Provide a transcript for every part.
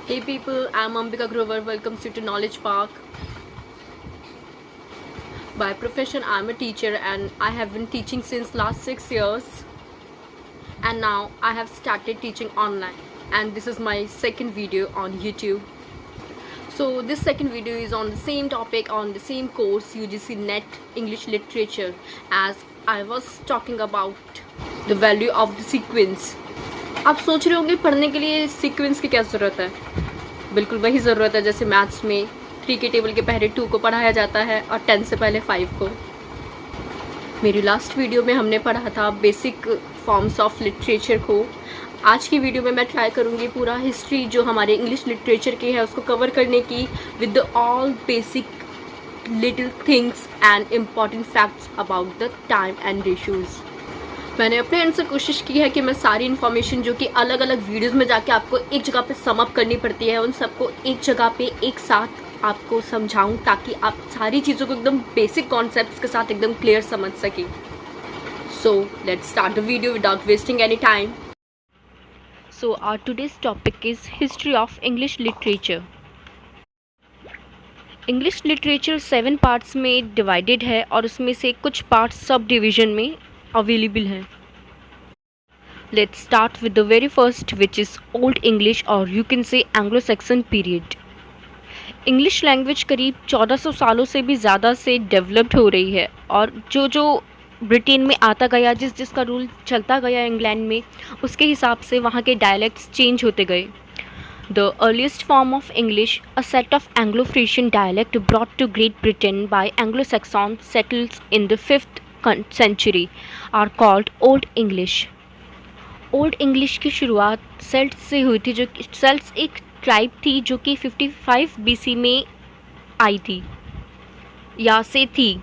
Hey people, I'm Ambika Grover. Welcome to Knowledge Park. By profession, I'm a teacher and I have been teaching since last 6 years. And now I have started teaching online. And this is my second video on YouTube. So this second video is on the same topic on the same course UGC NET English Literature, as I was talking about the value of the sequence. आप सोच रहे होंगे पढ़ने के लिए sequence की क्या ज़रूरत है। बिल्कुल वही ज़रूरत है जैसे मैथ्स में 3 के टेबल के पहले 2 को पढ़ाया जाता है और 10 से पहले 5 को। मेरी लास्ट वीडियो में हमने पढ़ा था बेसिक फॉर्म्स ऑफ लिटरेचर को। आज की वीडियो में मैं ट्राई करूँगी पूरा हिस्ट्री जो हमारे इंग्लिश लिटरेचर की है उसको कवर करने की with all basic little things and important facts about the time and ratios. मैंने अपने एंड से कोशिश की है कि मैं सारी इन्फॉर्मेशन जो कि अलग अलग वीडियोस में जाके आपको एक जगह पे सम अप करनी पड़ती है उन सबको एक जगह पे एक साथ आपको समझाऊं ताकि आप सारी चीज़ों को एकदम बेसिक कॉन्सेप्ट्स के साथ एकदम क्लियर समझ सकें। So let's start the video without wasting any time. So our today's topic is history of English literature. English literature 7 parts में डिवाइडेड है और उसमें से कुछ पार्ट्स सब डिवीजन में अवेलेबल है। Let's start with the very first, which is Old English, or you can say Anglo-Saxon period. English language करीब 1400 सालों से भी ज़्यादा से डेवलप्ड हो रही है और जो जो ब्रिटेन में आता गया जिसका रूल चलता गया इंग्लैंड में उसके हिसाब से वहाँ के डायलेक्ट्स चेंज होते गए। The earliest form of English, a set of Anglo-Frisian dialect brought to Great Britain by Anglo-Saxons settlers in the 5th century, are called Old English. Old English की शुरुआत सेल्ट्स से हुई थी। जो सेल्ट्स एक tribe थी जो कि 55 BC में आई थी या से थी।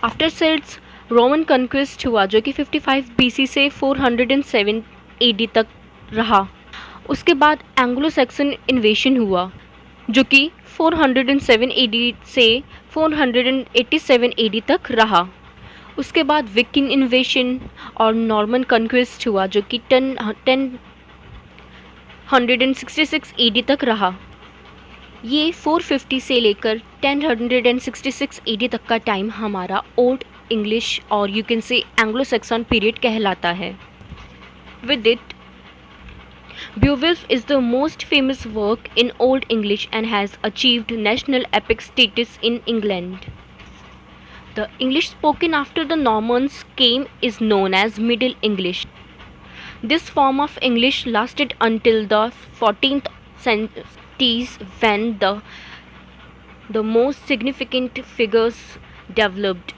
आफ्टर सेल्ट्स रोमन कन्क्वेस्ट हुआ जो कि 55 BC से 407 AD तक रहा। उसके बाद एंग्लो सैक्सन इन्वेशन हुआ जो कि 407 AD से 487 AD तक रहा। उसके बाद विकिंग इन्वेशन और नॉर्मन कन्क्वेस्ट हुआ जो कि 1066 AD तक रहा। ये 450 से लेकर 1066 AD तक का टाइम हमारा ओल्ड इंग्लिश और you can say Anglo Saxon period कहलाता है। With it Beowulf is the most famous work in Old English and has achieved national epic status in England. The English spoken after the Normans came is known as Middle English. This form of English lasted until the 14th centuries when the most significant figures developed.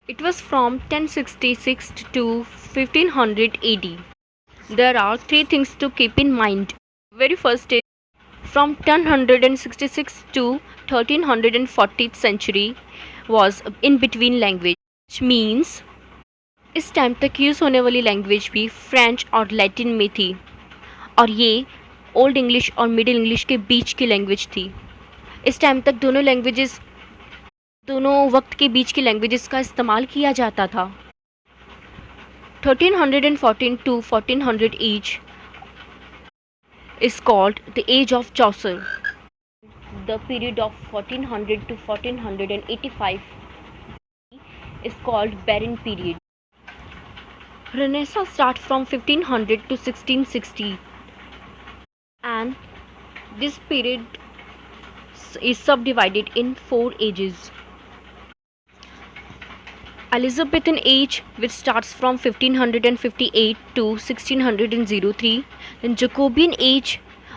It was from 1066 to 1500 AD. There are 3 things to keep in mind. Very first is from 1066 to 1340th century was in between language, which means इस time तक use होने वाली language भी French और Latin में थी और ये ओल्ड इंग्लिश और मिडिल इंग्लिश के बीच की लैंग्वेज थी। इस टाइम तक दोनों वक्त के बीच की लैंग्वेजेस का इस्तेमाल किया जाता था। 1314 to 1400 each is called the age of Chaucer. The period of 1400 to 1485 is called Barren period. Renaissance starts from 1500 to 1660 and this period is subdivided in 4 ages. Elizabethan age, which starts from 1558 to 1603, then Jacobean age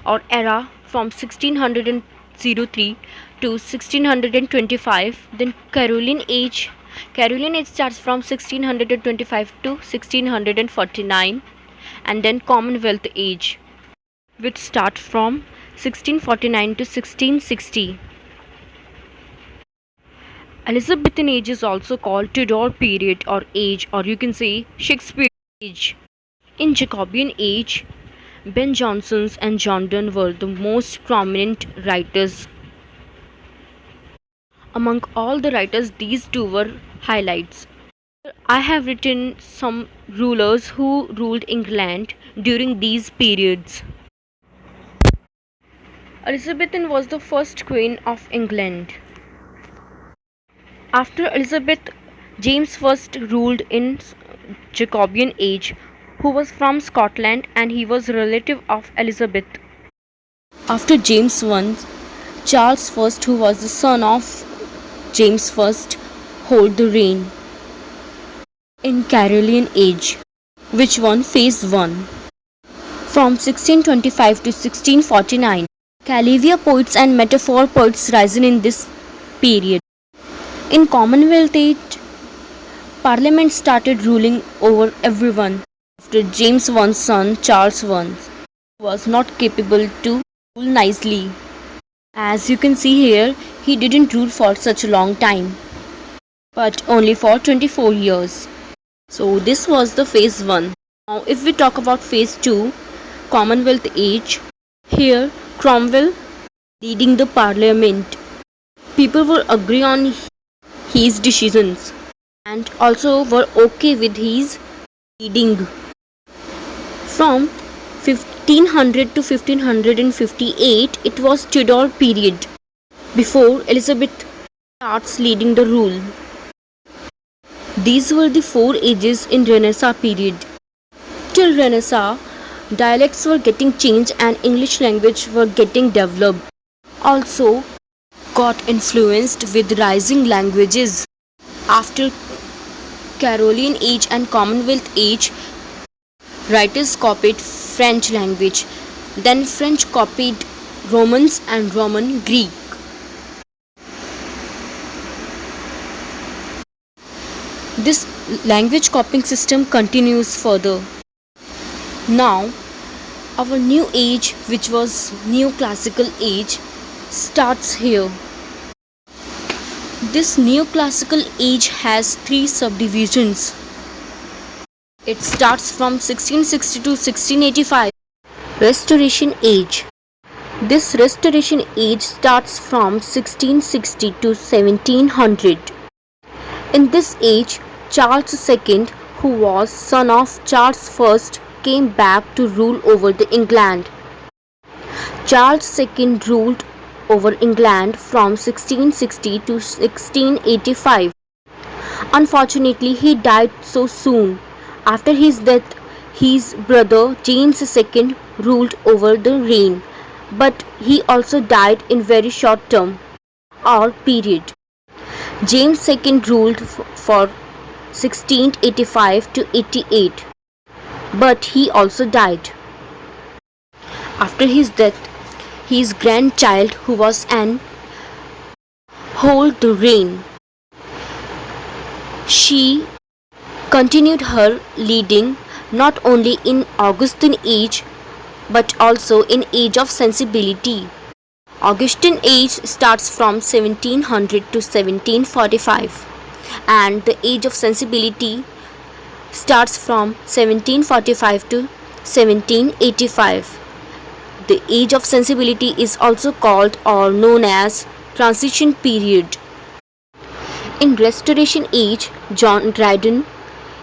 or era from 1603 to 1625, then Carolingian age starts from 1625 to 1649, and then Commonwealth age, which starts from 1649 to 1660. Elizabethan age is also called Tudor period or age, or you can say Shakespeare age. In Jacobean age, Ben Jonson and John Donne were the most prominent writers. Among all the writers, these two were highlights. I have written some rulers who ruled England during these periods. Elizabeth was the first Queen of England. After Elizabeth, James I ruled in Jacobean age, who was from Scotland and he was a relative of Elizabeth. After James I, Charles I, who was the son of James I, hold the reign in Carolingian age, which won phase 1. From 1625 to 1649, Calivia poets and metaphor poets risen in this period. In Commonwealth age, Parliament started ruling over everyone. After James I's son Charles I was not capable to rule nicely. As you can see here, he didn't rule for such a long time, but only for 24 years. So this was the phase 1. Now if we talk about phase 2, Commonwealth age, here Cromwell leading the parliament. People were agree on his decisions and also were okay with his leading. From 1500 to 1558, it was Tudor period before Elizabeth starts leading the rule. These were the 4 ages in Renaissance period. Till Renaissance, dialects were getting changed and English language were getting developed. Also got influenced with rising languages. After Carolingian age and Commonwealth age, writers copied French language. Then French copied Romans and Roman Greek. This language copying system continues further. Now, our new age, which was New Classical Age, starts here. This New Classical Age has 3 subdivisions. It starts from 1660 to 1685. Restoration Age. This Restoration Age starts from 1660 to 1700. In this age, Charles II, who was son of Charles I, came back to rule over the England. Charles II ruled over England from 1660 to 1685. Unfortunately, he died so soon. After his death, his brother James II ruled over the reign, but he also died in very short term or period. James II ruled for 1685 to 88, but he also died. After his death, his grandchild, who was Anne, held the reign. She continued her leading not only in Augustan age but also in age of sensibility. Augustan age starts from 1700 to 1745 and the age of sensibility starts from 1745 to 1785. The age of sensibility is also called or known as transition period. In Restoration age, John Dryden.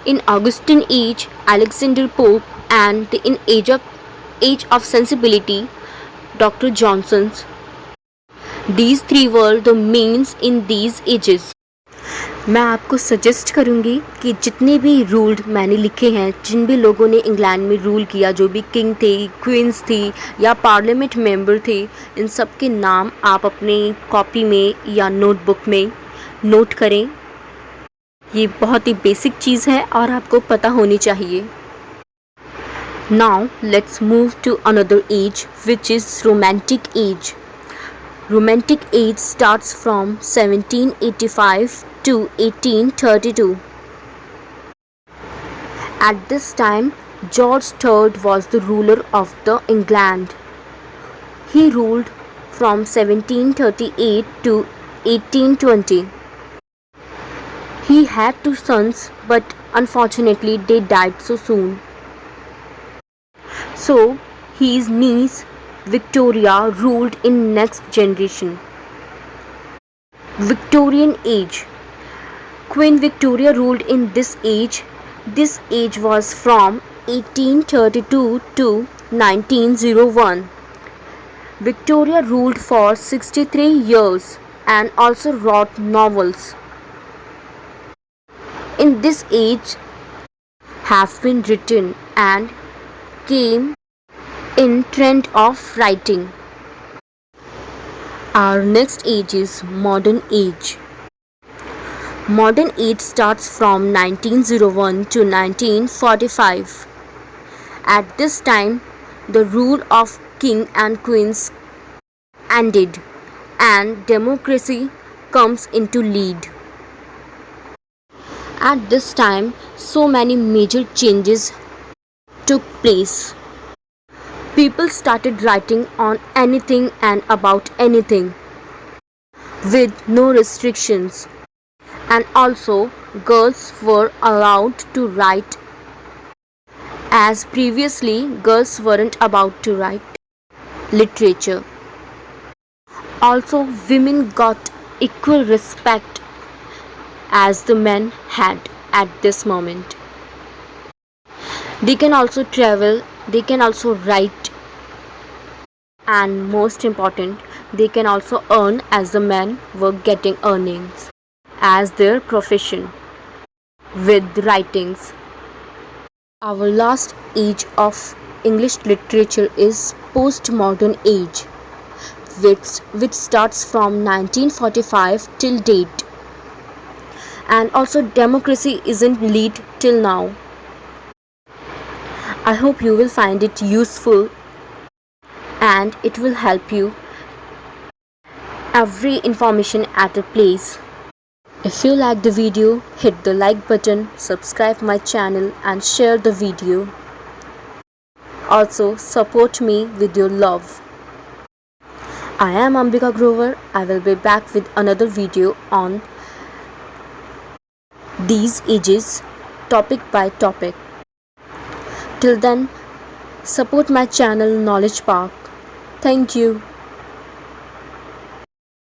In Augustan age, Alexander Pope, and in age of sensibility, Dr. Johnson's. These 3 were the mains in these ages. मैं आपको suggest करूँगी कि जितने भी rule मैंने लिखे हैं, जिन भी लोगों ने इंग्लैंड में रूल किया, जो भी किंग थे, क्वींस थी या पार्लियामेंट मेंबर थे, इन सब के नाम आप अपने कॉपी में या नोटबुक में नोट करें. ये बहुत ही बेसिक चीज़ है और आपको पता होनी चाहिए. Now let's move to another age, which is Romantic age. Romantic age starts from 1785 to 1832. At this time, George III was the ruler of the England. He ruled from 1738 to 1820. He had 2 sons, but unfortunately they died so soon. So his niece Victoria ruled in next generation. Victorian age. Queen Victoria ruled in this age. This age was from 1832 to 1901. Victoria ruled for 63 years and also wrote novels. In this age have been written and came in trend of writing. Our next age is modern age. Modern age starts from 1901 to 1945. At this time, the rule of king and queens ended and democracy comes into lead. At this time, so many major changes took place. People started writing on anything and about anything with no restrictions. And also, girls were allowed to write, as previously girls weren't allowed to write literature. Also, women got equal respect as the men had at this moment. They can also travel, they can also write, and most important, they can also earn as the men were getting earnings as their profession with writings. Our last age of English literature is postmodern age, which starts from 1945 till date. And also democracy isn't lead till now. I hope you will find it useful and it will help you every information at a place. If you like the video, hit the like button, subscribe my channel and share the video. Also support me with your love. I am Ambika Grover. I will be back with another video on these ages, topic by topic. Till then, support my channel Knowledge Park. Thank you.